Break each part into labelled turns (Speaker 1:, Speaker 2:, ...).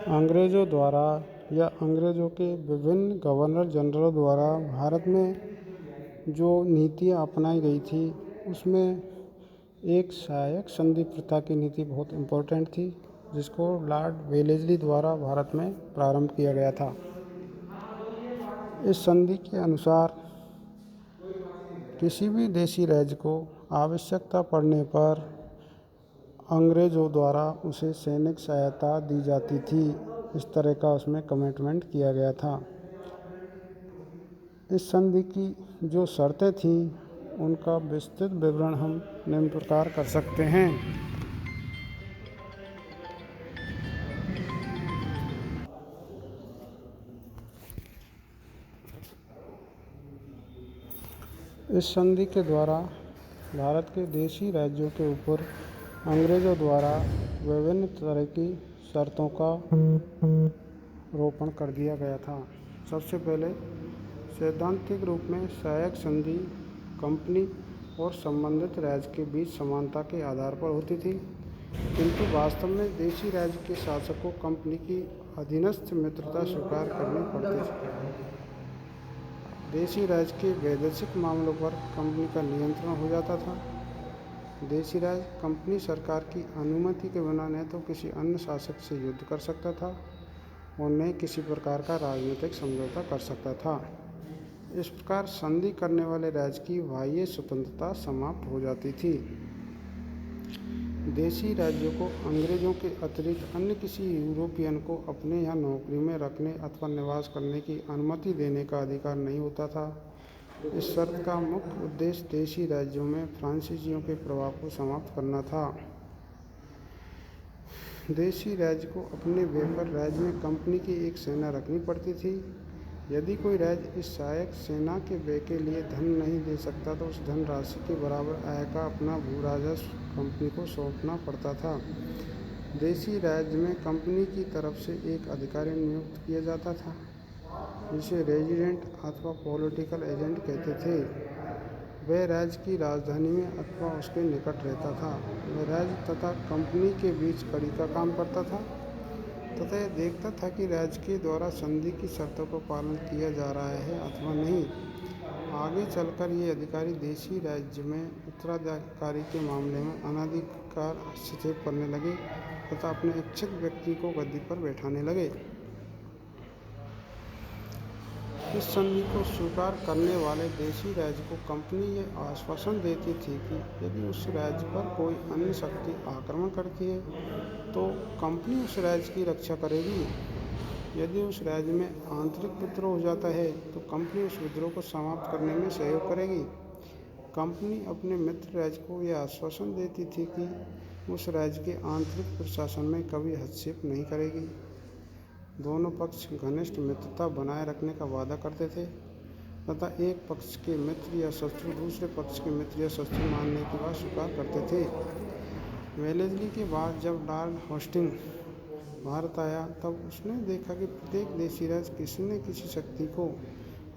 Speaker 1: अंग्रेज़ों द्वारा या अंग्रेज़ों के विभिन्न गवर्नर जनरलों द्वारा भारत में जो नीतियाँ अपनाई गई थी उसमें एक सहायक संधि प्रथा की नीति बहुत इम्पोर्टेंट थी, जिसको लॉर्ड वेलेस्ली द्वारा भारत में प्रारंभ किया गया था। इस संधि के अनुसार किसी भी देशी राज्य को आवश्यकता पड़ने पर अंग्रेज़ों द्वारा उसे सैनिक सहायता दी जाती थी। इस तरह का उसमें कमिटमेंट किया गया था। इस संधि की जो शर्तें थीं उनका विस्तृत विवरण हम निम्न प्रकार कर सकते हैं। इस संधि के द्वारा भारत के देशी राज्यों के ऊपर अंग्रेज़ों द्वारा विभिन्न तरह की शर्तों का रोपण कर दिया गया था। सबसे पहले सैद्धांतिक रूप में सहायक संधि कंपनी और संबंधित राज्य के बीच समानता के आधार पर होती थी, किंतु वास्तव में देशी राज्य के शासक को कंपनी की अधीनस्थ मित्रता स्वीकार करनी पड़ती थी। देशी राज्य के वैदेशिक मामलों पर कंपनी का नियंत्रण हो जाता था। देशी राज्य कंपनी सरकार की अनुमति के बिना न तो किसी अन्य शासक से युद्ध कर सकता था और न किसी प्रकार का राजनीतिक समझौता कर सकता था। इस प्रकार संधि करने वाले राज्य की बाह्य स्वतंत्रता समाप्त हो जाती थी। देशी राज्यों को अंग्रेजों के अतिरिक्त अन्य किसी यूरोपियन को अपने यहाँ नौकरी में रखने अथवा निवास करने की अनुमति देने का अधिकार नहीं होता था। इस शर्त का मुख्य उद्देश्य देशी राज्यों में फ्रांसीसियों के प्रभाव को समाप्त करना था। देशी राज्य को अपने व्यापार राज्य में कंपनी की एक सेना रखनी पड़ती थी। यदि कोई राज्य इस सहायक सेना के व्यय के लिए धन नहीं दे सकता तो उस धन राशि के बराबर आय का अपना भू राजस्व कंपनी को सौंपना पड़ता था। देशी राज्य में कंपनी की तरफ से एक अधिकारी नियुक्त किया जाता था, जिसे रेजिडेंट अथवा पॉलिटिकल एजेंट कहते थे। वह राज्य की राजधानी में अथवा उसके निकट रहता था। वह राज्य तथा कंपनी के बीच कड़ी का काम करता था तथा यह देखता था कि राज्य के द्वारा संधि की शर्तों का पालन किया जा रहा है अथवा नहीं। आगे चलकर ये अधिकारी देशी राज्य में उत्तराधिकारी के मामले में अनधिकार हस्तक्षेप करने लगे तथा अपने इच्छित व्यक्ति को गद्दी पर बैठाने लगे। इस संधि को स्वीकार करने वाले देशी राज्य को कंपनी ये आश्वासन देती थी कि यदि उस राज्य पर कोई अन्य शक्ति आक्रमण करती है तो कंपनी उस राज्य की रक्षा करेगी। यदि उस राज्य में आंतरिक विद्रोह हो जाता है तो कंपनी उस विद्रोह को समाप्त करने में सहयोग करेगी। कंपनी अपने मित्र राज्य को यह आश्वासन देती थी कि उस राज्य के आंतरिक प्रशासन में कभी हस्तक्षेप नहीं करेगी। दोनों पक्ष घनिष्ठ मित्रता बनाए रखने का वादा करते थे तथा एक पक्ष के मित्र या शत्रु दूसरे पक्ष के मित्र या शत्रु मानने की बात स्वीकार करते थे। वेलेस्ली के बाद जब लॉर्ड हेस्टिंग्स भारत आया तब उसने देखा कि प्रत्येक देशी राज्य किसी न किसी शक्ति को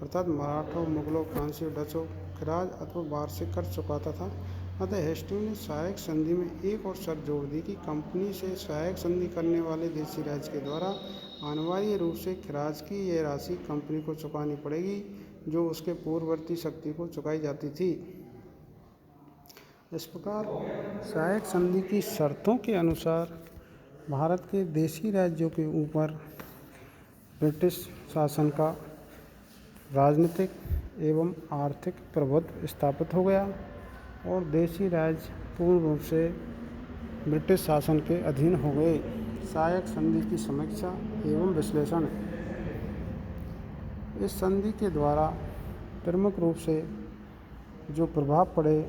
Speaker 1: अर्थात मराठों, मुगलों, फ्रांसीसियों, डचों खिराज अथवा वार्षिक कर चुकाता था। अतः हेस्टिंग्स ने सहायक संधि में एक और शर्त जोड़ दी कि कंपनी से सहायक संधि करने वाले देशी राज्य के द्वारा अनिवार्य रूप से खिराज की यह राशि कंपनी को चुकानी पड़ेगी जो उसके पूर्ववर्ती शक्ति को चुकाई जाती थी। इस प्रकार सहायक संधि की शर्तों के अनुसार भारत के देशी राज्यों के ऊपर ब्रिटिश शासन का राजनीतिक एवं आर्थिक प्रभुत्व स्थापित हो गया और देशी राज्य पूर्ण रूप से ब्रिटिश शासन के अधीन हो गए। सहायक संधि की समीक्षा एवं विश्लेषण। इस संधि के द्वारा प्रमुख रूप से जो प्रभाव पड़े,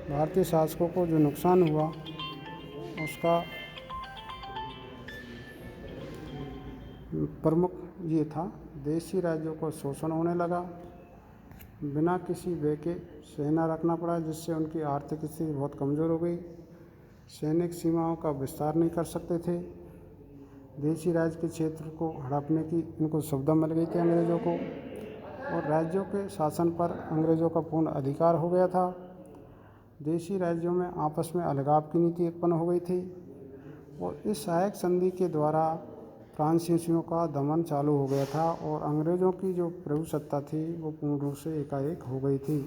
Speaker 1: भारतीय शासकों को जो नुकसान हुआ उसका प्रमुख ये था, देशी राज्यों को शोषण होने लगा, बिना किसी व्यय के सेना रखना पड़ा जिससे उनकी आर्थिक स्थिति बहुत कमज़ोर हो गई। सैनिक सीमाओं का विस्तार नहीं कर सकते थे। देशी राज्य के क्षेत्र को हड़पने की इनको सुविधा मिल गई थी अंग्रेज़ों को और राज्यों के शासन पर अंग्रेज़ों का पूर्ण अधिकार हो गया था। देशी राज्यों में आपस में अलगाव की नीति उत्पन्न हो गई थी और इस सहायक संधि के द्वारा फ्रांसीसियों का दमन चालू हो गया था और अंग्रेज़ों की जो प्रभुसत्ता थी वो पूर्ण रूप से एकाएक हो गई थी।